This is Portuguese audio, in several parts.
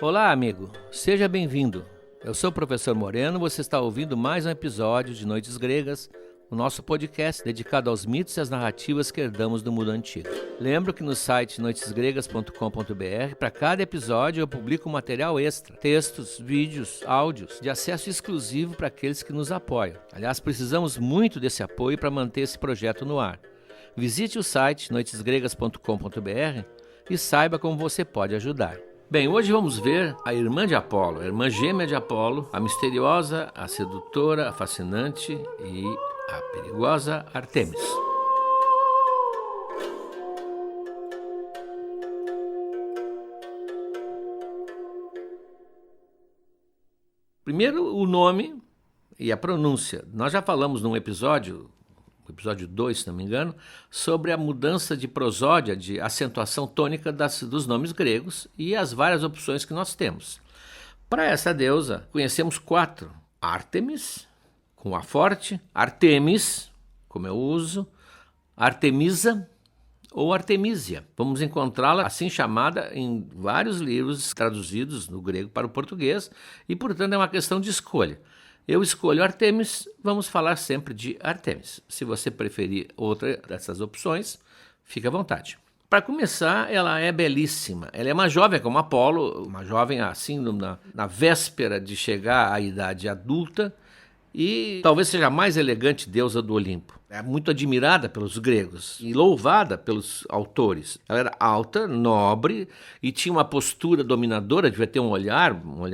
Olá, amigo. Seja bem-vindo. Eu sou o professor Moreno, você está ouvindo mais um episódio de Noites Gregas, o nosso podcast dedicado aos mitos e às narrativas que herdamos do mundo antigo. Lembro que no site noitesgregas.com.br, para cada episódio eu publico um material extra, textos, vídeos, áudios, de acesso exclusivo para aqueles que nos apoiam. Aliás, precisamos muito desse apoio para manter esse projeto no ar. Visite o site noitesgregas.com.br e saiba como você pode ajudar. Bem, hoje vamos ver a irmã de Apolo, a irmã gêmea de Apolo, a misteriosa, a sedutora, a fascinante e a perigosa Ártemis. Primeiro, o nome e a pronúncia. Nós já falamos num episódio 2, se não me engano, sobre a mudança de prosódia, de acentuação tônica dos nomes gregos e as várias opções que nós temos. Para essa deusa, conhecemos 4. Ártemis, com A forte, Artemis, como eu uso, Artemisa ou Artemísia. Vamos encontrá-la assim chamada em vários livros traduzidos do grego para o português e, portanto, é uma questão de escolha. Eu escolho Ártemis, vamos falar sempre de Ártemis. Se você preferir outra dessas opções, fique à vontade. Para começar, ela é belíssima. Ela é uma jovem como Apolo, uma jovem assim na véspera de chegar à idade adulta e talvez seja a mais elegante deusa do Olimpo. É muito admirada pelos gregos e louvada pelos autores. Ela era alta, nobre e tinha uma postura dominadora, devia ter um olhar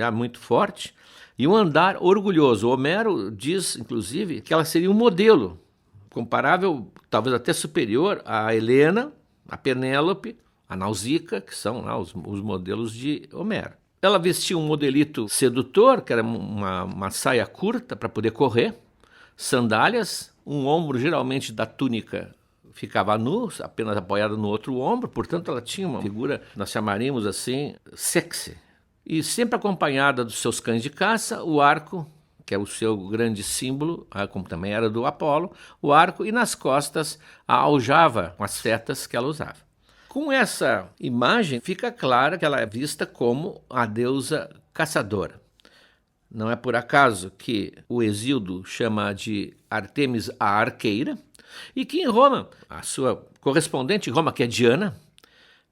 muito forte. E um andar orgulhoso. O Homero diz, inclusive, que ela seria um modelo, comparável, talvez até superior a Helena, a Penélope, a Nausica, que são lá os modelos de Homero. Ela vestia um modelito sedutor, que era uma saia curta para poder correr, sandálias, um ombro geralmente da túnica ficava nu, apenas apoiado no outro ombro, portanto ela tinha uma figura, nós chamaríamos assim, sexy. E sempre acompanhada dos seus cães de caça, o arco, que é o seu grande símbolo, como também era do Apolo, o arco, e nas costas a aljava com as setas que ela usava. Com essa imagem fica clara que ela é vista como a deusa caçadora. Não é por acaso que o Hesíodo chama de Ártemis a arqueira, e que em Roma, a sua correspondente em Roma, que é Diana,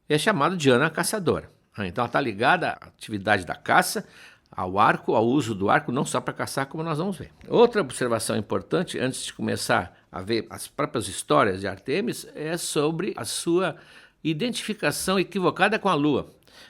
é chamada Diana a caçadora. Então ela está ligada à atividade da caça, ao arco, ao uso do arco, não só para caçar, como nós vamos ver. Outra observação importante, antes de começar a ver as próprias histórias de Ártemis, é sobre a sua identificação equivocada com a Lua.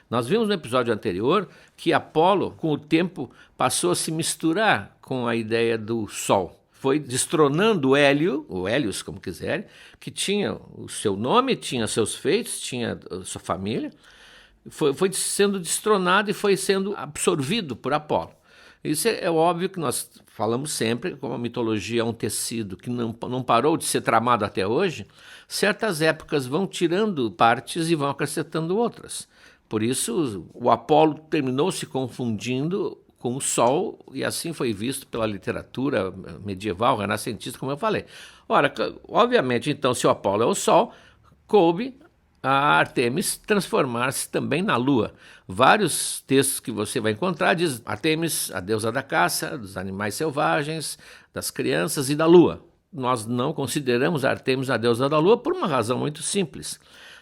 Nós vimos no episódio anterior que Apolo, com o tempo, passou a se misturar com a ideia do Sol. Foi destronando o Hélio, ou Hélios, como quiserem, que tinha o seu nome, tinha seus feitos, tinha a sua família. Foi sendo destronado e foi sendo absorvido por Apolo. Isso é óbvio que nós falamos sempre, como a mitologia é um tecido que não parou de ser tramado até hoje, certas épocas vão tirando partes e vão acrescentando outras. Por isso, o Apolo terminou se confundindo com o Sol, e assim foi visto pela literatura medieval, renascentista, como eu falei. Ora, obviamente, então, se o Apolo é o Sol, coube a Ártemis transformar-se também na lua. Vários textos que você vai encontrar diz Ártemis, a deusa da caça, dos animais selvagens, das crianças e da lua. Nós não consideramos Ártemis a deusa da lua por uma razão muito simples.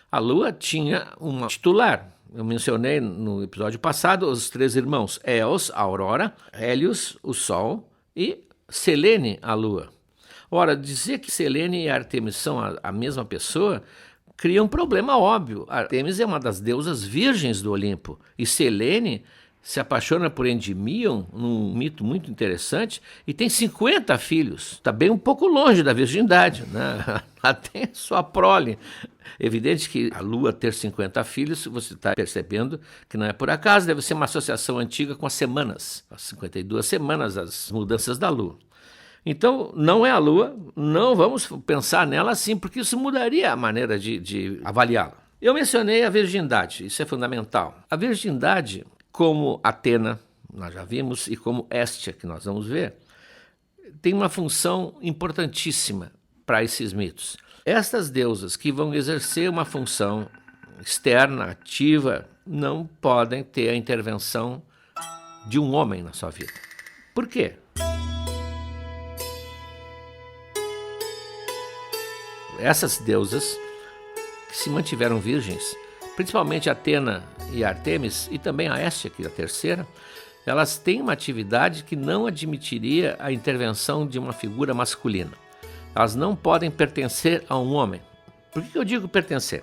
A lua tinha uma titular. Eu mencionei no episódio passado os 3 irmãos, Eos, a aurora, Hélios, o sol, e Selene, a lua. Ora, dizer que Selene e Ártemis são a mesma pessoa cria um problema óbvio. Ártemis é uma das deusas virgens do Olimpo e Selene se apaixona por Endimion, num mito muito interessante, e tem 50 filhos. Está bem um pouco longe da virgindade, né? Ela tem sua prole. Evidente que a Lua ter 50 filhos, você está percebendo que não é por acaso, deve ser uma associação antiga com as semanas, as 52 semanas, as mudanças da Lua. Então, não é a Lua, não vamos pensar nela assim, porque isso mudaria a maneira de avaliá-la. Eu mencionei a virgindade, isso é fundamental. A virgindade, como Atena, nós já vimos, e como Héstia, que nós vamos ver, tem uma função importantíssima para esses mitos. Estas deusas que vão exercer uma função externa, ativa, não podem ter a intervenção de um homem na sua vida. Por quê? Essas deusas que se mantiveram virgens, principalmente Atena e Ártemis, e também a Hestia, que é a terceira, elas têm uma atividade que não admitiria a intervenção de uma figura masculina. Elas não podem pertencer a um homem. Por que eu digo pertencer?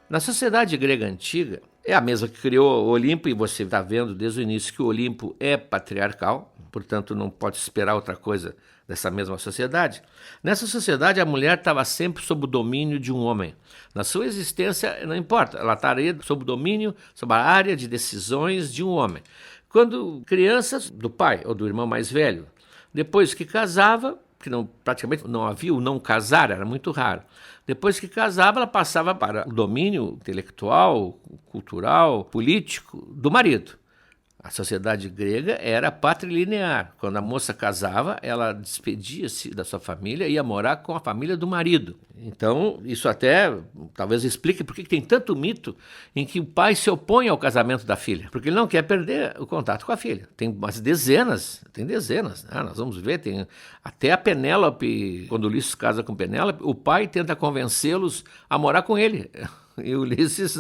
Na sociedade grega antiga, é a mesma que criou o Olimpo, e você está vendo desde o início que o Olimpo é patriarcal, portanto não pode esperar outra coisa dessa mesma sociedade. Nessa sociedade a mulher estava sempre sob o domínio de um homem. Na sua existência não importa, ela estaria sob o domínio, sob a área de decisões de um homem. Quando crianças, do pai ou do irmão mais velho, depois que casava, que praticamente não havia o não casar, era muito raro. Depois que casava, ela passava para o domínio intelectual, cultural, político do marido. A sociedade grega era patrilinear. Quando a moça casava, ela despedia-se da sua família e ia morar com a família do marido. Então, isso até talvez explique por que tem tanto mito em que o pai se opõe ao casamento da filha, porque ele não quer perder o contato com a filha. Tem umas dezenas, nós vamos ver, tem até a Penélope, quando Ulisses casa com Penélope, o pai tenta convencê-los a morar com ele. E Ulisses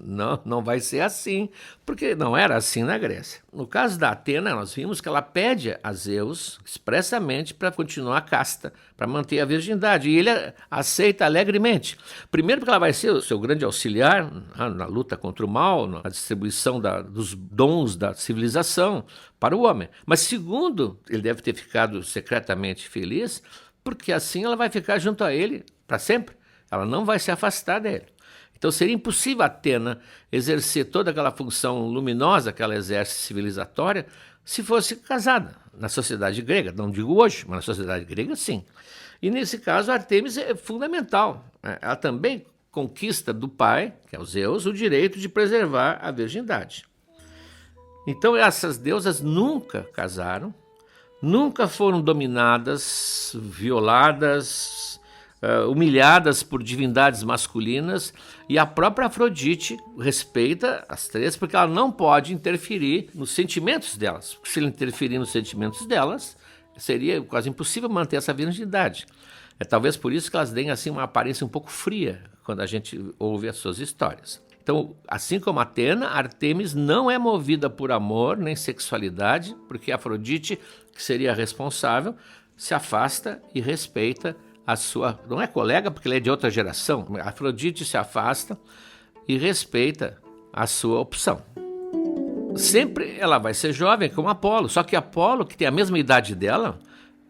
não vai ser assim, porque não era assim na Grécia. No caso da Atena, nós vimos que ela pede a Zeus expressamente para continuar casta, para manter a virgindade, e ele aceita alegremente. Primeiro porque ela vai ser o seu grande auxiliar na luta contra o mal, na distribuição dos dons da civilização para o homem. Mas segundo, ele deve ter ficado secretamente feliz, porque assim ela vai ficar junto a ele para sempre. Ela não vai se afastar dele. Então seria impossível a Atena exercer toda aquela função luminosa que ela exerce civilizatória se fosse casada na sociedade grega. Não digo hoje, mas na sociedade grega sim. E nesse caso a Ártemis é fundamental. Ela também conquista do pai, que é o Zeus, o direito de preservar a virgindade. Então essas deusas nunca casaram, nunca foram dominadas, violadas, humilhadas por divindades masculinas, e a própria Afrodite respeita as três porque ela não pode interferir nos sentimentos delas. Porque se ele interferir nos sentimentos delas, seria quase impossível manter essa virgindade. É talvez por isso que elas deem assim uma aparência um pouco fria quando a gente ouve as suas histórias. Então, assim como Atena, Ártemis não é movida por amor nem sexualidade, porque Afrodite, que seria responsável, se afasta e respeita a sua, não é colega porque ele é de outra geração, Afrodite se afasta e respeita a sua opção. Sempre ela vai ser jovem como Apolo, só que Apolo, que tem a mesma idade dela,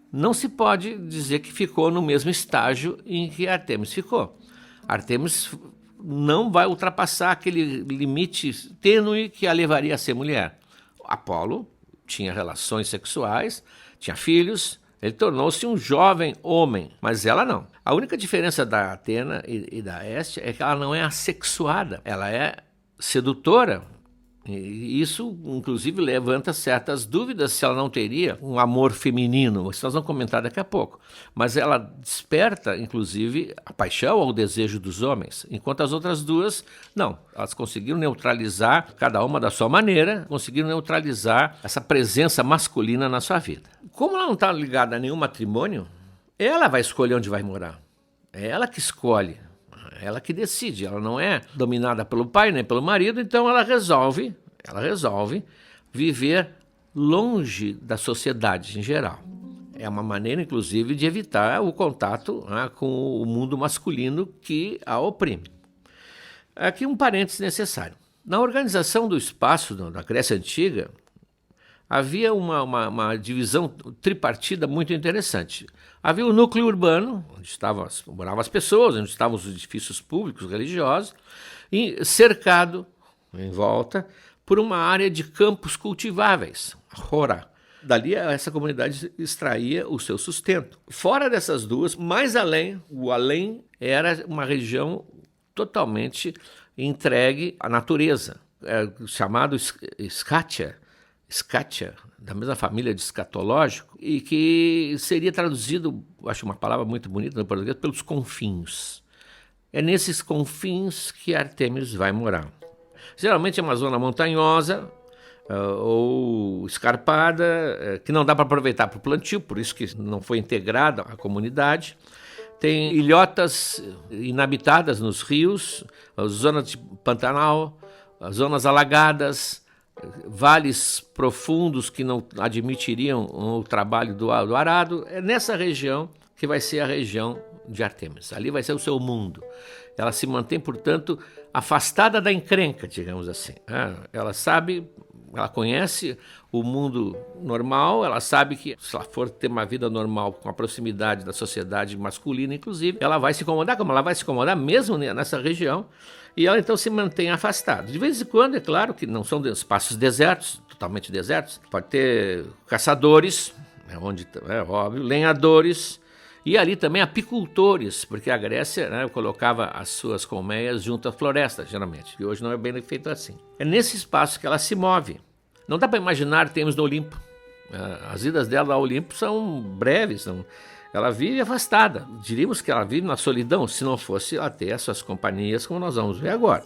não se pode dizer que ficou no mesmo estágio em que Ártemis ficou. Ártemis não vai ultrapassar aquele limite tênue que a levaria a ser mulher. Apolo tinha relações sexuais, tinha filhos, ele tornou-se um jovem homem, mas ela não. A única diferença da Atena e da Hestia é que ela não é assexuada, ela é sedutora. E isso, inclusive, levanta certas dúvidas se ela não teria um amor feminino. Isso nós vamos comentar daqui a pouco. Mas ela desperta, inclusive, a paixão ou o desejo dos homens, enquanto as outras duas, não. Elas conseguiram neutralizar, cada uma da sua maneira, conseguiram neutralizar essa presença masculina na sua vida. Como ela não está ligada a nenhum matrimônio, ela vai escolher onde vai morar. É ela que escolhe. Ela que decide, ela não é dominada pelo pai nem pelo marido, então ela resolve viver longe da sociedade em geral. É uma maneira, inclusive, de evitar o contato com o mundo masculino que a oprime. Aqui um parênteses necessário. Na organização do espaço da Grécia Antiga, havia uma divisão tripartida muito interessante. Havia o núcleo urbano, onde moravam as pessoas, onde estavam os edifícios públicos, religiosos, e cercado, em volta, por uma área de campos cultiváveis, Hora. Dali essa comunidade extraía o seu sustento. Fora dessas duas, mais além, o além era uma região totalmente entregue à natureza, chamado Scatia, da mesma família de escatológico, e que seria traduzido, acho uma palavra muito bonita no português, pelos confins. É nesses confins que Ártemis vai morar. Geralmente é uma zona montanhosa ou escarpada, que não dá para aproveitar para o plantio, por isso que não foi integrada à comunidade. Tem ilhotas inabitadas nos rios, zonas de Pantanal, zonas alagadas, vales profundos que não admitiriam o trabalho do arado. É nessa região que vai ser a região de Artemis. Ali vai ser o seu mundo. Ela se mantém, portanto, afastada da encrenca, digamos assim. Ela sabe, ela conhece o mundo normal, ela sabe que se ela for ter uma vida normal com a proximidade da sociedade masculina, inclusive, ela vai se incomodar, como ela vai se incomodar mesmo nessa região, e ela então se mantém afastada. De vez em quando, é claro que não são espaços desertos, totalmente desertos, pode ter caçadores, óbvio, lenhadores, e ali também apicultores, porque a Grécia, colocava as suas colmeias junto à floresta, geralmente, e hoje não é bem feito assim. É nesse espaço que ela se move. Não dá para imaginar Artemis no Olimpo. As idas dela ao Olimpo são breves, ela vive afastada. Diríamos que ela vive na solidão, se não fosse ela ter as suas companhias, como nós vamos ver agora.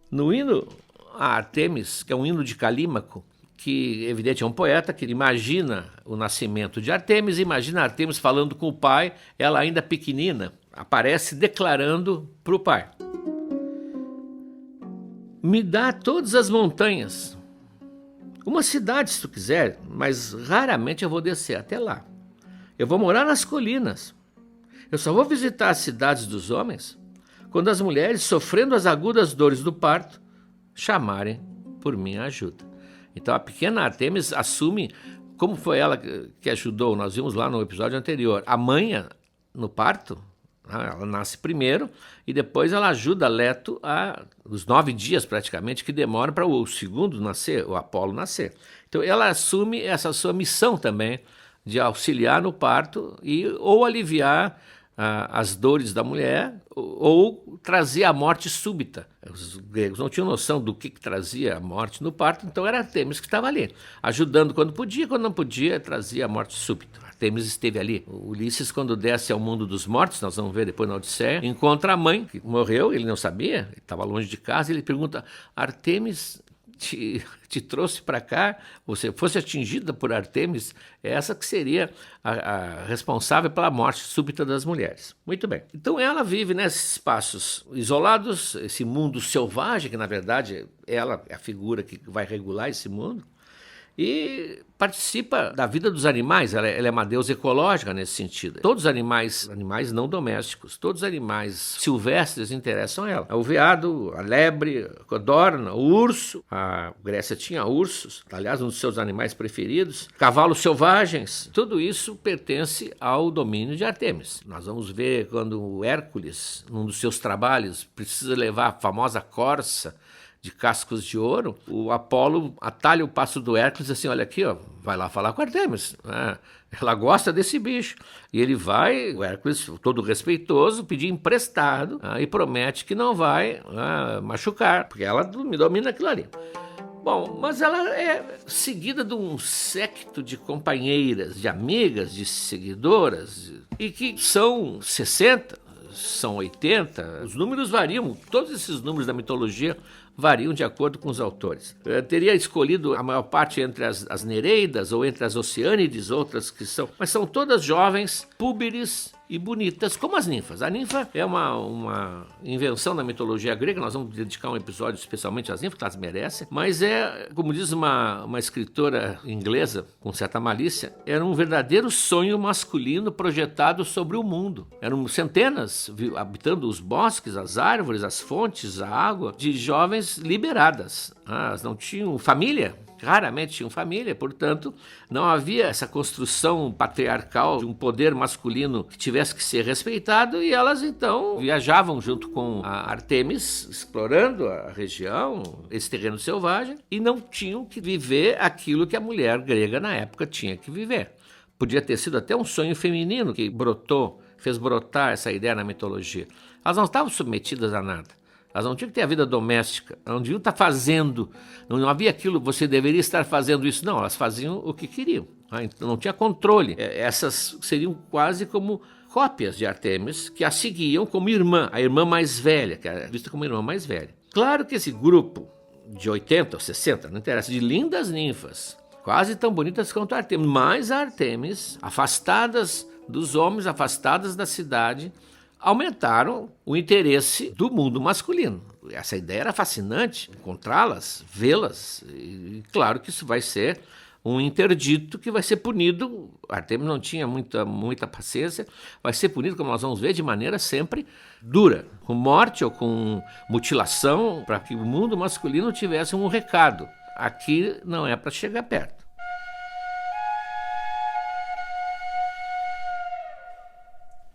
No hino a Artemis, que é um hino de Calímaco, que evidente é um poeta que imagina o nascimento de Artemis, imagina Artemis falando com o pai, ela ainda pequenina, aparece declarando para o pai: me dá todas as montanhas, uma cidade se tu quiser, mas raramente eu vou descer até lá. Eu vou morar nas colinas. Eu só vou visitar as cidades dos homens quando as mulheres, sofrendo as agudas dores do parto, chamarem por minha ajuda. Então a pequena Artemis assume, como foi ela que ajudou, nós vimos lá no episódio anterior, a mãe no parto. Ela nasce primeiro e depois ela ajuda Leto os 9 dias praticamente que demoram para o segundo nascer, o Apolo nascer. Então ela assume essa sua missão também de auxiliar no parto ou aliviar as dores da mulher ou trazer a morte súbita. Os gregos não tinham noção do que trazia a morte no parto, então era Artemis que estava ali, ajudando quando não podia, trazia a morte súbita. Artemis esteve ali. O Ulisses, quando desce ao mundo dos mortos, nós vamos ver depois na Odisseia, encontra a mãe, que morreu, ele não sabia, ele estava longe de casa, e ele pergunta: Artemis te trouxe para cá, você fosse atingida por Artemis, essa que seria a responsável pela morte súbita das mulheres. Muito bem. Então ela vive nesses espaços isolados, esse mundo selvagem, que na verdade ela é a figura que vai regular esse mundo, e participa da vida dos animais. Ela é uma deusa ecológica nesse sentido. Todos os animais não domésticos, todos os animais silvestres interessam a ela. O veado, a lebre, a codorna, o urso. A Grécia tinha ursos, aliás, um dos seus animais preferidos. Cavalos selvagens. Tudo isso pertence ao domínio de Artemis. Nós vamos ver quando o Hércules, num dos seus trabalhos, precisa levar a famosa corça de cascos de ouro, o Apolo atalha o passo do Hércules assim: olha aqui, vai lá falar com a Artemis, ela gosta desse bicho. E ele vai, o Hércules, todo respeitoso, pedir emprestado, e promete que não vai machucar, porque ela domina aquilo ali. Bom, mas ela é seguida de um séquito de companheiras, de amigas, de seguidoras, e que são 60, são 80, os números variam, todos esses números da mitologia variam de acordo com os autores. Eu teria escolhido a maior parte entre as Nereidas ou entre as Oceânides, outras que são, mas são todas jovens, púberes e bonitas, como as ninfas. A ninfa é uma invenção da mitologia grega, nós vamos dedicar um episódio especialmente às ninfas, que elas merecem, mas como diz uma escritora inglesa, com certa malícia, era um verdadeiro sonho masculino projetado sobre o mundo. Eram centenas, habitando os bosques, as árvores, as fontes, a água, de jovens liberadas. Elas não tinham família, raramente tinham família, portanto, não havia essa construção patriarcal de um poder masculino que tivesse que ser respeitado, e elas então viajavam junto com a Artemis, explorando a região, esse terreno selvagem, e não tinham que viver aquilo que a mulher grega na época tinha que viver. Podia ter sido até um sonho feminino que fez brotar essa ideia na mitologia. Elas não estavam submetidas a nada. Elas não tinham que ter a vida doméstica, elas não deviam estar fazendo, não havia aquilo, você deveria estar fazendo isso. Não, elas faziam o que queriam. Então não tinha controle. Essas seriam quase como cópias de Artemis, que a seguiam como irmã, a irmã mais velha, que era vista como a irmã mais velha. Claro que esse grupo de 80 ou 60, não interessa, de lindas ninfas, quase tão bonitas quanto a Artemis, mas a Artemis, afastadas dos homens, afastadas da cidade, aumentaram o interesse do mundo masculino. Essa ideia era fascinante, encontrá-las, vê-las, e claro que isso vai ser um interdito que vai ser punido. Artemis não tinha muita paciência, vai ser punido, como nós vamos ver, de maneira sempre dura, com morte ou com mutilação, para que o mundo masculino tivesse um recado: aqui não é para chegar perto.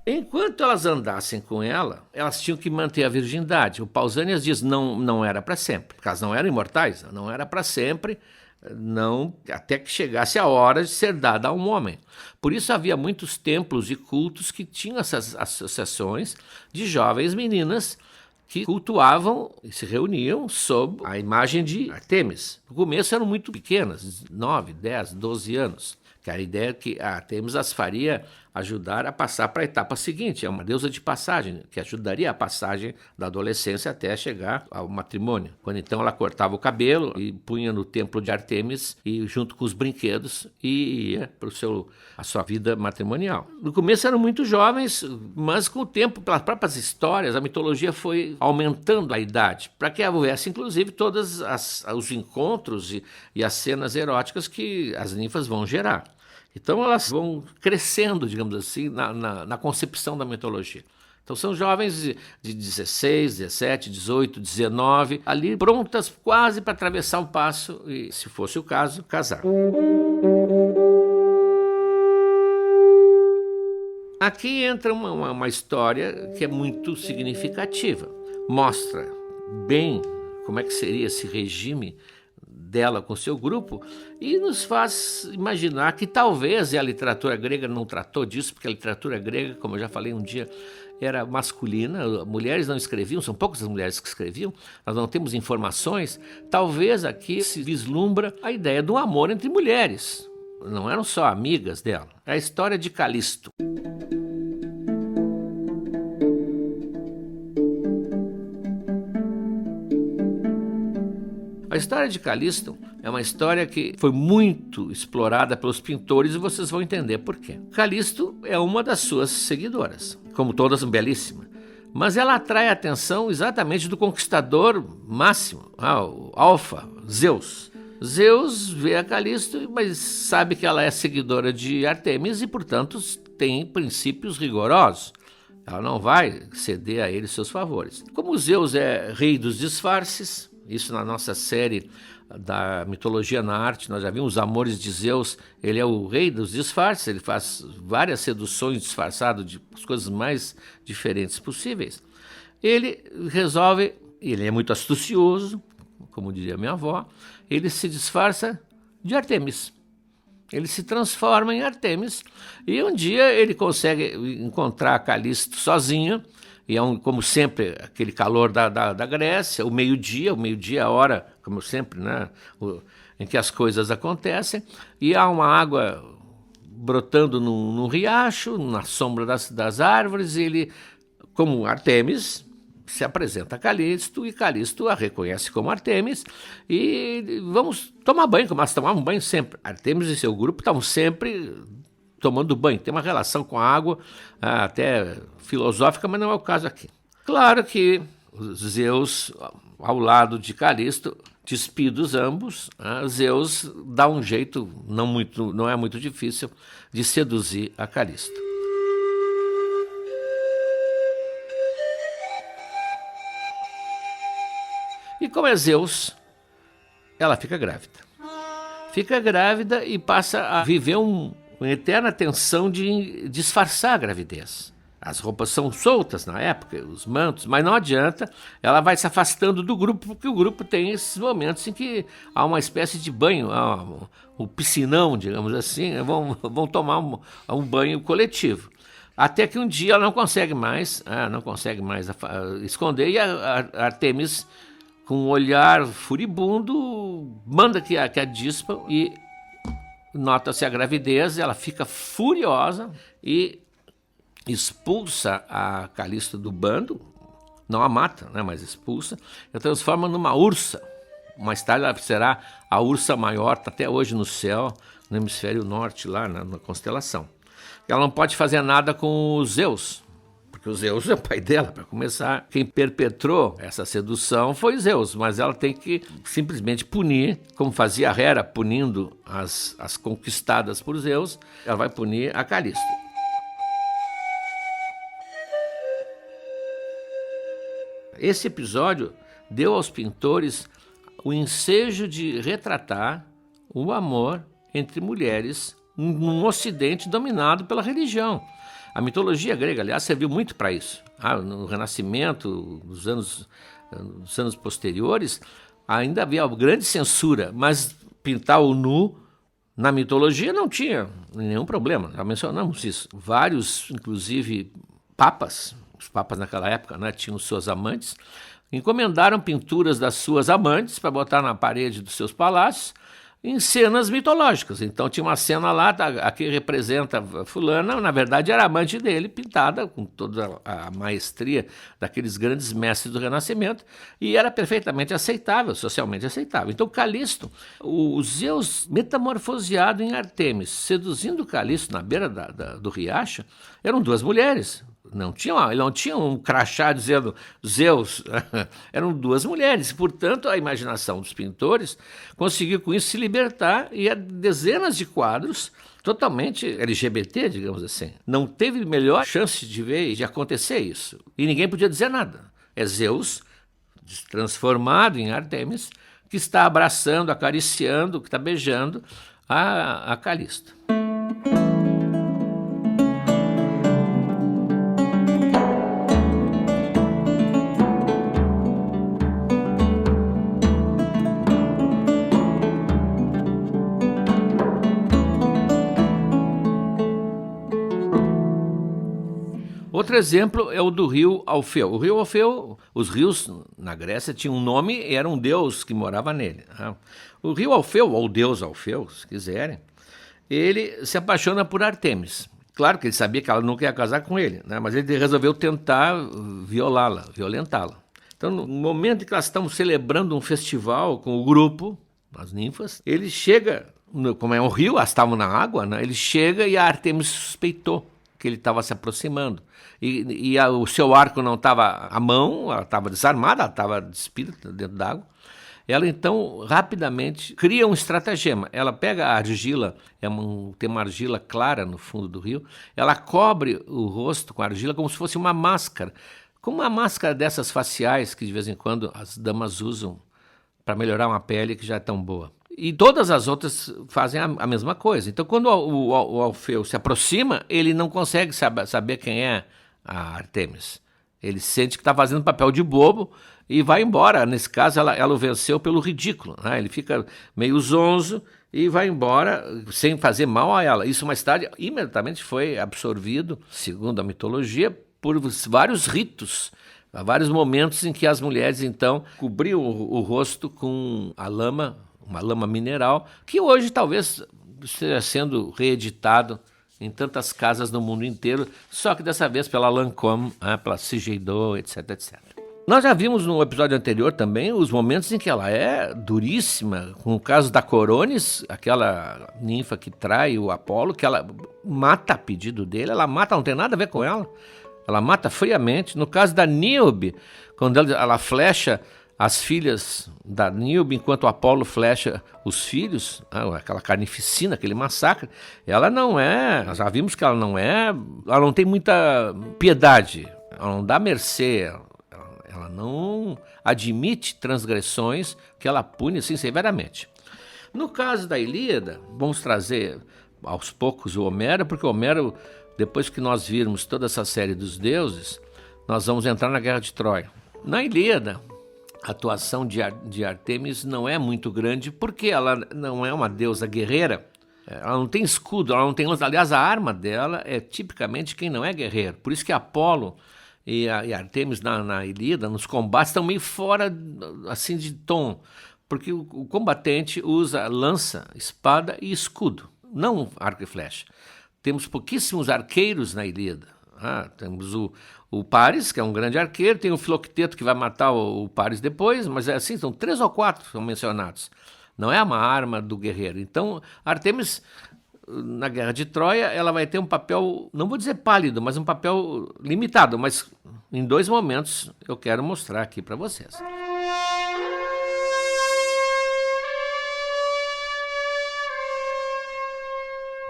Enquanto elas andassem com ela, elas tinham que manter a virgindade. O Pausanias diz não era para sempre, porque elas não eram imortais, não era para sempre, não, até que chegasse a hora de ser dada a um homem. Por isso havia muitos templos e cultos que tinham essas associações de jovens meninas que cultuavam e se reuniam sob a imagem de Artemis. No começo eram muito pequenas, 9, 10, 12 anos. Que a ideia é que a Artemis as faria ajudar a passar para a etapa seguinte. É uma deusa de passagem, que ajudaria a passagem da adolescência até chegar ao matrimônio. Quando então ela cortava o cabelo e punha no templo de Artemis, e junto com os brinquedos, e ia para a sua vida matrimonial. No começo eram muito jovens, mas com o tempo, pelas próprias histórias, a mitologia foi aumentando a idade, para que houvesse inclusive todos os encontros e as cenas eróticas que as ninfas vão gerar. Então elas vão crescendo, digamos assim, na concepção da mitologia. Então são jovens de 16, 17, 18, 19, ali prontas quase para atravessar um passo e, se fosse o caso, casar. Aqui entra uma história que é muito significativa. Mostra bem como é que seria esse regime dela com seu grupo, e nos faz imaginar que talvez, e a literatura grega não tratou disso, porque a literatura grega, como eu já falei um dia, era masculina, mulheres não escreviam, são poucas as mulheres que escreviam, nós não temos informações. Talvez aqui se vislumbra a ideia de um amor entre mulheres, não eram só amigas dela. É a história de Calisto. A história de Calisto é uma história que foi muito explorada pelos pintores, e vocês vão entender por quê. Calisto é uma das suas seguidoras, como todas, belíssima, mas ela atrai a atenção exatamente do conquistador máximo, o Alfa, Zeus. Zeus vê a Calisto, mas sabe que ela é seguidora de Artemis e, portanto, tem princípios rigorosos. Ela não vai ceder a ele seus favores. Como Zeus é rei dos disfarces, isso na nossa série da mitologia na arte, nós já vimos os amores de Zeus, ele é o rei dos disfarces, ele faz várias seduções disfarçado de as coisas mais diferentes possíveis. Ele resolve, ele é muito astucioso, como diria minha avó, ele se disfarça de Artemis. Ele se transforma em Artemis e um dia ele consegue encontrar a Calisto sozinha. E como sempre, aquele calor da Grécia, o meio-dia é a hora, como sempre, né, em que as coisas acontecem, e há uma água brotando num riacho, na sombra das árvores, e ele, como Artemis, se apresenta a Calisto, e Calisto a reconhece como Artemis, e vamos tomar banho, como elas tomavam banho sempre. Artemis e seu grupo estavam sempre tomando banho, tem uma relação com a água até filosófica, mas não é o caso aqui. Claro que Zeus, ao lado de Calisto, despidos ambos, Zeus dá um jeito, não é muito difícil, de seduzir a Calisto. E como é Zeus, ela fica grávida. Fica grávida e passa a viver uma eterna tensão de disfarçar a gravidez. As roupas são soltas na época, os mantos, mas não adianta, ela vai se afastando do grupo, porque o grupo tem esses momentos em que há uma espécie de banho, um piscinão, digamos assim, vão tomar um banho coletivo. Até que um dia ela não consegue mais esconder, e a Artemis, com um olhar furibundo, manda que a dispam e nota-se a gravidez, ela fica furiosa e expulsa a Calisto do bando, não a mata, né, mas expulsa, e transforma numa ursa. Mais tarde ela será a ursa maior, está até hoje no céu, no hemisfério norte, lá na constelação. Ela não pode fazer nada com os Zeus, porque o Zeus é o pai dela, para começar. Quem perpetrou essa sedução foi Zeus, mas ela tem que simplesmente punir, como fazia a Hera, punindo as conquistadas por Zeus, ela vai punir a Calisto. Esse episódio deu aos pintores o ensejo de retratar o amor entre mulheres num ocidente dominado pela religião. A mitologia grega, aliás, serviu muito para isso. No Renascimento, nos anos posteriores, ainda havia grande censura, mas pintar o nu na mitologia não tinha nenhum problema, já mencionamos isso. Vários, inclusive, papas, os papas naquela época, né, tinham suas amantes, encomendaram pinturas das suas amantes para botar na parede dos seus palácios em cenas mitológicas. Então tinha uma cena lá, aqui representa fulana, na verdade era a amante dele, pintada com toda a maestria daqueles grandes mestres do Renascimento, e era perfeitamente aceitável, socialmente aceitável. Então Calisto, o Zeus metamorfoseado em Artemis, seduzindo Calisto na beira do riacho, eram duas mulheres. Ele não tinha um crachá dizendo Zeus, eram duas mulheres. Portanto, a imaginação dos pintores conseguiu com isso se libertar, e há dezenas de quadros totalmente LGBT, digamos assim. Não teve melhor chance de ver e de acontecer isso. E ninguém podia dizer nada. É Zeus, transformado em Artemis, que está abraçando, acariciando, que está beijando a Calisto. Outro exemplo é o do rio Alfeu. O rio Alfeu, os rios na Grécia tinham um nome e era um deus que morava nele. O rio Alfeu, ou deus Alfeu, se quiserem, ele se apaixona por Artemis. Claro que ele sabia que ela nunca ia casar com ele, né? Mas ele resolveu tentar violentá-la. Então, no momento em que elas estão celebrando um festival com o grupo, as ninfas, ele chega, como é um rio, elas estavam na água, né? Ele chega e a Artemis suspeitou que ele estava se aproximando. O seu arco não estava à mão, ela estava desarmada, ela estava de espírito dentro d'água. Ela então rapidamente cria um estratagema. Ela pega a argila, tem uma argila clara no fundo do rio, ela cobre o rosto com a argila como se fosse uma máscara, como uma máscara dessas faciais que de vez em quando as damas usam para melhorar uma pele que já é tão boa. E todas as outras fazem a mesma coisa. Então, quando o Alfeu se aproxima, ele não consegue saber quem é a Artemis. Ele sente que está fazendo papel de bobo e vai embora. Nesse caso, ela o venceu pelo ridículo, né? Ele fica meio zonzo e vai embora sem fazer mal a ela. Isso mais tarde, imediatamente foi absorvido, segundo a mitologia, por vários ritos. Há vários momentos em que as mulheres, então, cobriam o rosto com a lama, uma lama mineral, que hoje talvez esteja sendo reeditado em tantas casas no mundo inteiro, só que dessa vez pela Lancôme, pela Sigeido, etc, etc. Nós já vimos no episódio anterior também os momentos em que ela é duríssima, com o caso da Coronis, aquela ninfa que trai o Apolo, que ela mata a pedido dele, ela mata, não tem nada a ver com ela, ela mata friamente. No caso da Níobe, quando ela flecha as filhas da Níobe, enquanto o Apolo flecha os filhos, aquela carnificina, aquele massacre, ela não é, nós já vimos que ela não tem muita piedade, ela não dá mercê, ela não admite transgressões que ela pune assim severamente. No caso da Ilíada, vamos trazer aos poucos o Homero, porque o Homero, depois que nós virmos toda essa série dos deuses, nós vamos entrar na Guerra de Troia. Na Ilíada, a atuação de Artemis não é muito grande, porque ela não é uma deusa guerreira, ela não tem escudo, ela não tem lança. Aliás, a arma dela é tipicamente quem não é guerreiro. Por isso que Apolo e Artemis na Ilíada, nos combates, estão meio fora assim de tom, porque o combatente usa lança, espada e escudo. não arco e flecha. Temos pouquíssimos arqueiros na Ilíada. Temos o Paris, que é um grande arqueiro, tem o Filocteto, que vai matar o Paris depois, mas é assim, são 3 ou 4 que são mencionados. Não é uma arma do guerreiro. Então, Artemis, na Guerra de Troia, ela vai ter um papel, não vou dizer pálido, mas um papel limitado, mas em 2 momentos eu quero mostrar aqui para vocês.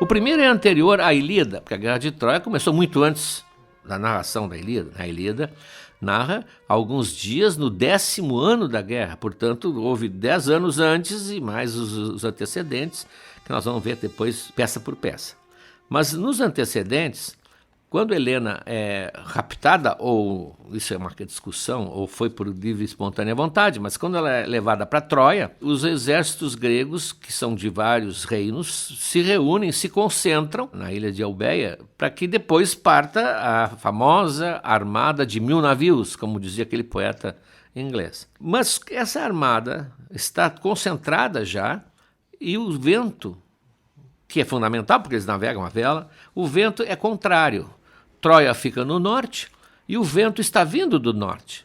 O primeiro é anterior à Ilíada, porque a Guerra de Troia começou muito antes da narração da Ilíada. A Ilíada narra alguns dias no 10º ano da guerra, portanto, houve 10 anos antes e mais os antecedentes, que nós vamos ver depois peça por peça. Mas nos antecedentes, quando Helena é raptada, ou isso é uma discussão, ou foi por livre e espontânea vontade, mas quando ela é levada para Troia, os exércitos gregos, que são de vários reinos, se reúnem, se concentram na ilha de Eubéia, para que depois parta a famosa armada de 1000 navios, como dizia aquele poeta inglês. Mas essa armada está concentrada já, e o vento, que é fundamental, porque eles navegam a vela, o vento é contrário. Troia fica no norte e o vento está vindo do norte.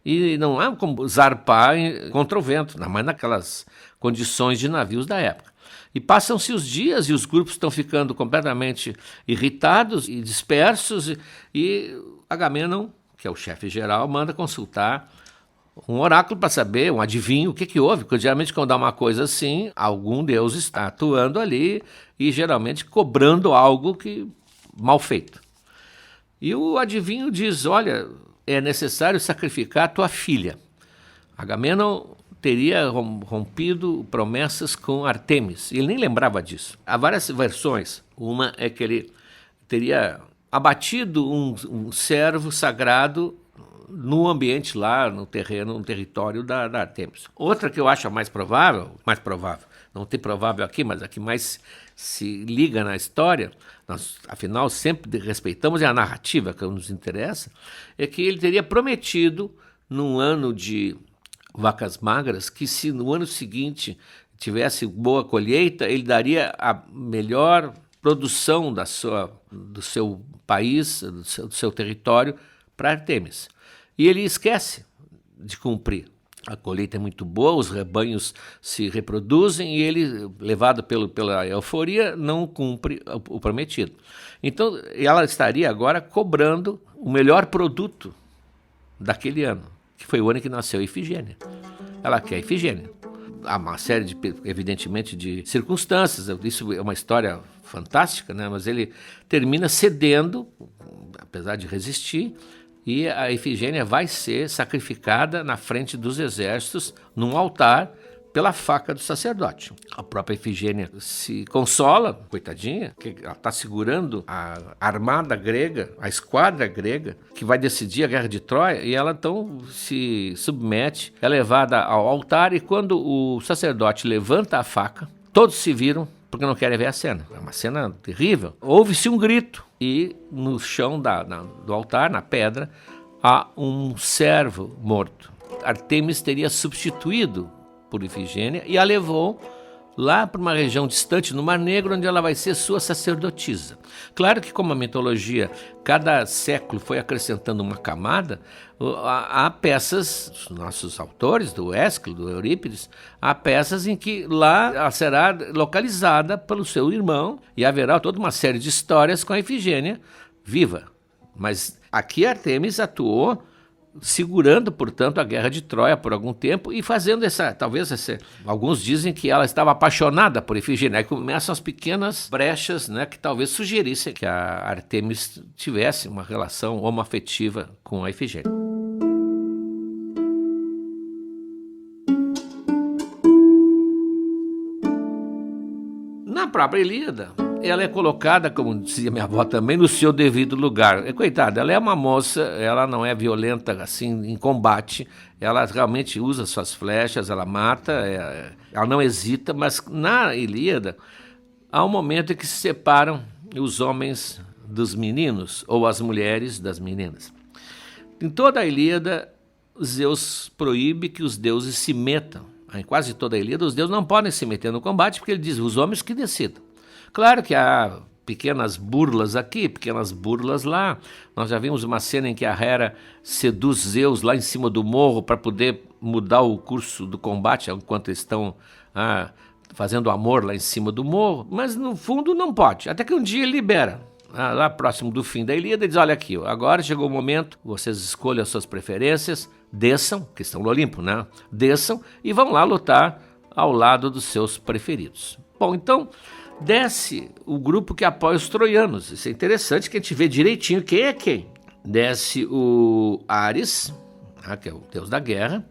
E não há como zarpar contra o vento, mas naquelas condições de navios da época. E passam-se os dias e os grupos estão ficando completamente irritados e dispersos, e Agamenon, que é o chefe geral, manda consultar um oráculo para saber, um adivinho, o que houve. Porque geralmente quando dá uma coisa assim, algum deus está atuando ali e geralmente cobrando algo mal feito. E o adivinho diz, olha, é necessário sacrificar a tua filha. Agamenon teria rompido promessas com Artemis, ele nem lembrava disso. Há várias versões, uma é que ele teria abatido um servo sagrado no ambiente lá, no terreno, no território da Artemis. Outra que eu acho a mais provável, não tem provável aqui, mas a que mais se liga na história, nós, afinal, sempre respeitamos, é a narrativa que nos interessa, é que ele teria prometido, num ano de vacas magras, que se no ano seguinte tivesse boa colheita, ele daria a melhor produção do seu país, do seu território, para Artemis. E ele esquece de cumprir. A colheita é muito boa, os rebanhos se reproduzem e ele, levado pela euforia, não cumpre o prometido. Então, ela estaria agora cobrando o melhor produto daquele ano, que foi o ano que nasceu Ifigênia. Ela quer Ifigênia. Há uma série, evidentemente, de circunstâncias. Isso é uma história fantástica, né? Mas ele termina cedendo, apesar de resistir, e a Ifigênia vai ser sacrificada na frente dos exércitos, num altar, pela faca do sacerdote. A própria Ifigênia se consola, coitadinha, que ela está segurando a armada grega, a esquadra grega, que vai decidir a guerra de Troia, e ela então se submete, é levada ao altar, e quando o sacerdote levanta a faca, todos se viram, porque não querem ver a cena. É uma cena terrível. Ouve-se um grito, e no chão do altar, na pedra, há um servo morto. Artemis teria substituído por Ifigênia e a levou lá para uma região distante, no Mar Negro, onde ela vai ser sua sacerdotisa. Claro que, como a mitologia, cada século foi acrescentando uma camada, há peças, os nossos autores, do Ésquilo, do Eurípides, há peças em que lá ela será localizada pelo seu irmão e haverá toda uma série de histórias com a Ifigênia viva. Mas aqui Artemis atuou segurando, portanto, a guerra de Troia por algum tempo e fazendo alguns dizem que ela estava apaixonada por Ifigênia. Aí começam as pequenas brechas, né, que talvez sugerissem que a Artemis tivesse uma relação homoafetiva com a Ifigênia. Na própria Ilíada, ela é colocada, como dizia minha avó também, no seu devido lugar. Coitada, ela é uma moça, ela não é violenta assim em combate, ela realmente usa suas flechas, ela mata, ela não hesita, mas na Ilíada há um momento em que se separam os homens dos meninos ou as mulheres das meninas. Em toda a Ilíada, Zeus proíbe que os deuses se metam. Em quase toda a Ilíada, os deuses não podem se meter no combate, porque ele diz, os homens que decidam. Claro que há pequenas burlas aqui, pequenas burlas lá. Nós já vimos uma cena em que a Hera seduz Zeus lá em cima do morro para poder mudar o curso do combate enquanto eles estão fazendo amor lá em cima do morro, mas no fundo não pode, até que um dia ele libera. Lá próximo do fim da Ilíada, ele diz, olha aqui, agora chegou o momento, vocês escolham as suas preferências, desçam, que estão no Olimpo, né? Desçam e vão lá lutar ao lado dos seus preferidos. Bom, então desce o grupo que apoia os troianos. Isso é interessante que a gente vê direitinho quem é quem. Desce o Ares, que é o deus da guerra,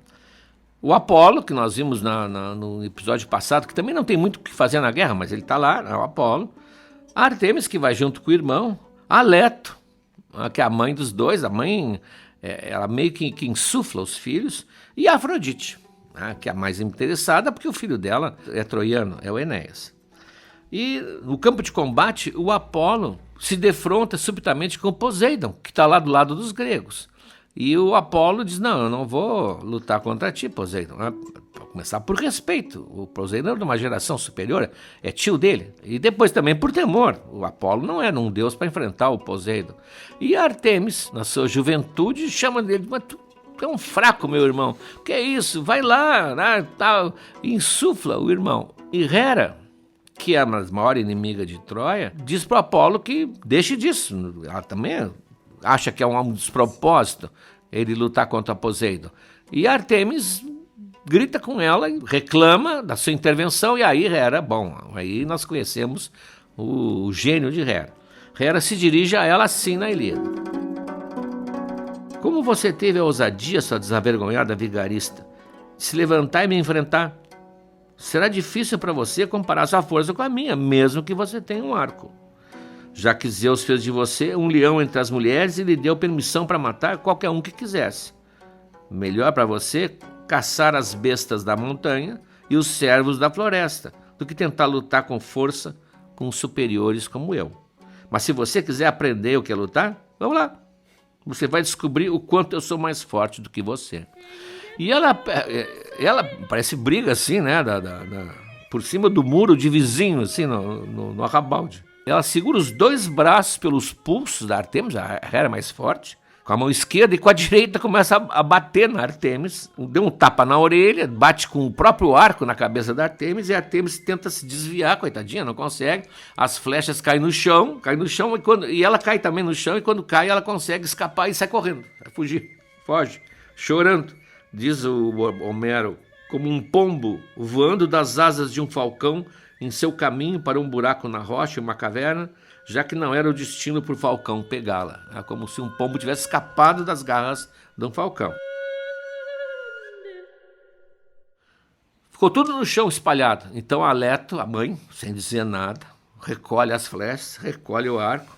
o Apolo, que nós vimos no episódio passado, que também não tem muito o que fazer na guerra, mas ele está lá, é o Apolo. A Artemis, que vai junto com o irmão. A Leto, que é a mãe dos dois, a mãe, ela meio que insufla os filhos. E a Afrodite, que é a mais interessada, porque o filho dela é troiano, é o Enéas. E no campo de combate, o Apolo se defronta subitamente com o Poseidon, que está lá do lado dos gregos. E o Apolo diz, não, eu não vou lutar contra ti, Poseidon. Para começar por respeito. O Poseidon é de uma geração superior, é tio dele. E depois também por temor. O Apolo não era um deus para enfrentar o Poseidon. E a Artemis, na sua juventude, chama dele, mas tu é um fraco, meu irmão. Que é isso? Vai lá, insufla o irmão. E Hera, que é a maior inimiga de Troia, diz para o Apolo que deixe disso. Ela também acha que é um despropósito ele lutar contra Poseidon. E Artemis grita com ela, reclama da sua intervenção, e aí Hera, aí nós conhecemos o gênio de Hera. Hera se dirige a ela assim na Ilíada. Como você teve a ousadia, sua desavergonhada vigarista, de se levantar e me enfrentar? Será difícil para você comparar sua força com a minha, mesmo que você tenha um arco. Já que Zeus fez de você um leão entre as mulheres e lhe deu permissão para matar qualquer um que quisesse. Melhor para você caçar as bestas da montanha e os servos da floresta, do que tentar lutar com força com superiores como eu. Mas se você quiser aprender o que é lutar, vamos lá. Você vai descobrir o quanto eu sou mais forte do que você. E ela parece briga assim, né? Por cima do muro de vizinho, assim, no arrabalde. Ela segura os dois braços pelos pulsos da Artemis, a Hera é mais forte, com a mão esquerda, e com a direita começa a bater na Artemis. Deu um tapa na orelha, bate com o próprio arco na cabeça da Artemis, e a Artemis tenta se desviar, coitadinha, não consegue. As flechas caem no chão, e ela cai também no chão, e quando cai ela consegue escapar e sai correndo, vai fugir, foge, chorando. Diz o Homero, como um pombo voando das asas de um falcão em seu caminho para um buraco na rocha, uma caverna, já que não era o destino por falcão pegá-la. É como se um pombo tivesse escapado das garras de um falcão. Ficou tudo no chão espalhado. Então a Leto, a mãe, sem dizer nada, recolhe as flechas, recolhe o arco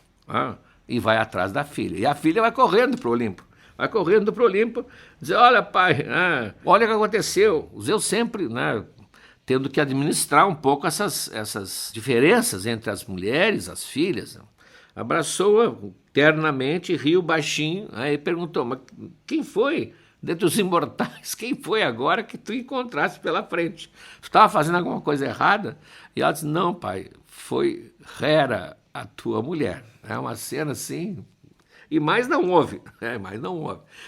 e vai atrás da filha. E a filha vai correndo para o Olimpo. Vai correndo para o Olimpo, diz, olha pai, olha o que aconteceu. O Zeus sempre, tendo que administrar um pouco essas diferenças entre as mulheres, as filhas. Abraçou-a ternamente, riu baixinho, aí perguntou, mas quem foi dentre os imortais? Quem foi agora que tu encontraste pela frente? Tu estava fazendo alguma coisa errada? E ela disse, não pai, foi Hera, a tua mulher. É uma cena assim... E mais não houve,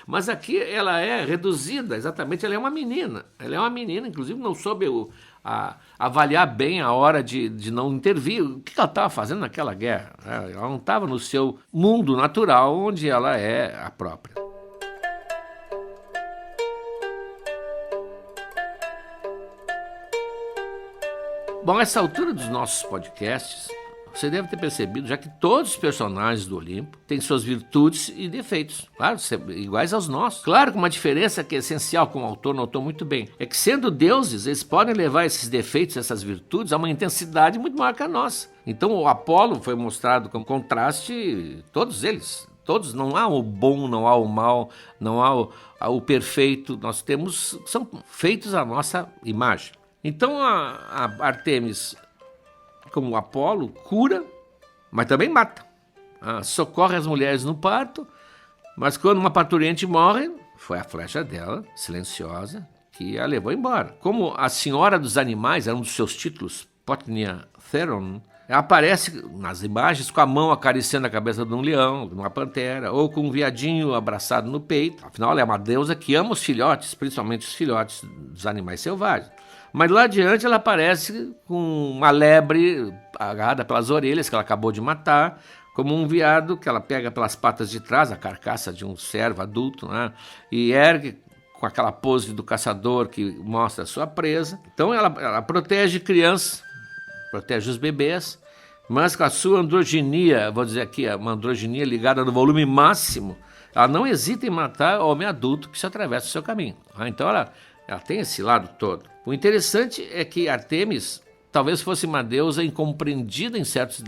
Mas aqui ela é reduzida, exatamente, ela é uma menina. Ela é uma menina, inclusive não soube avaliar bem a hora de não intervir. O que ela estava fazendo naquela guerra? Ela não estava no seu mundo natural, onde ela é a própria. Bom, essa altura dos nossos podcasts... Você deve ter percebido, já que todos os personagens do Olimpo têm suas virtudes e defeitos, claro, iguais aos nossos. Claro que uma diferença que é essencial, como o autor notou muito bem, é que sendo deuses, eles podem levar esses defeitos, essas virtudes, a uma intensidade muito maior que a nossa. Então o Apolo foi mostrado como contraste, todos eles. Todos, não há o bom, não há o mal, não há o perfeito. Nós temos, são feitos à nossa imagem. Então a Artemis... como o Apolo, cura, mas também mata. Socorre as mulheres no parto, mas quando uma parturiente morre, foi a flecha dela, silenciosa, que a levou embora. Como a senhora dos animais, era um dos seus títulos, Potnia Theron, Ela aparece nas imagens com a mão acariciando a cabeça de um leão, de uma pantera, ou com um viadinho abraçado no peito. Afinal, ela é uma deusa que ama os filhotes, principalmente os filhotes dos animais selvagens. Mas lá adiante ela aparece com uma lebre agarrada pelas orelhas, que ela acabou de matar, como um veado que ela pega pelas patas de trás, a carcaça de um cervo adulto, né? E ergue com aquela pose do caçador que mostra a sua presa. Então ela protege crianças, protege os bebês, mas com a sua androginia, vou dizer aqui, uma androginia ligada no volume máximo, ela não hesita em matar homem adulto que se atravessa o seu caminho. Então ela tem esse lado todo. O interessante é que Ártemis talvez fosse uma deusa incompreendida em certos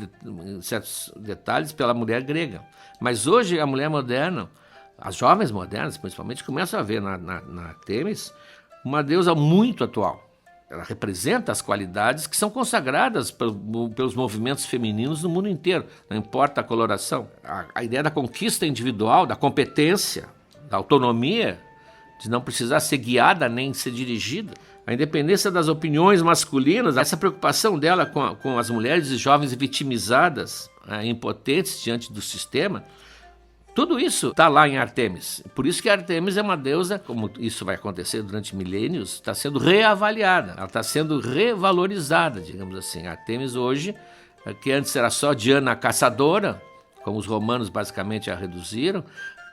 detalhes pela mulher grega. Mas hoje a mulher moderna, as jovens modernas principalmente, começam a ver na Ártemis uma deusa muito atual. Ela representa as qualidades que são consagradas pelos movimentos femininos no mundo inteiro, não importa a coloração. A ideia da conquista individual, da competência, da autonomia, de não precisar ser guiada nem ser dirigida, a independência das opiniões masculinas, essa preocupação dela com as mulheres e jovens vitimizadas, impotentes diante do sistema, tudo isso está lá em Ártemis. Por isso que Ártemis é uma deusa, como isso vai acontecer durante milênios, está sendo reavaliada, ela está sendo revalorizada, digamos assim. Ártemis hoje, que antes era só Diana caçadora, como os romanos basicamente a reduziram,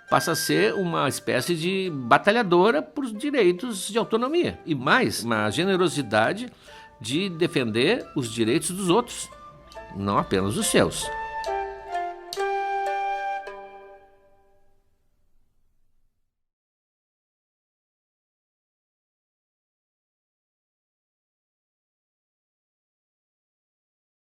passa a ser uma espécie de batalhadora por direitos de autonomia. E mais, uma generosidade de defender os direitos dos outros, não apenas os seus.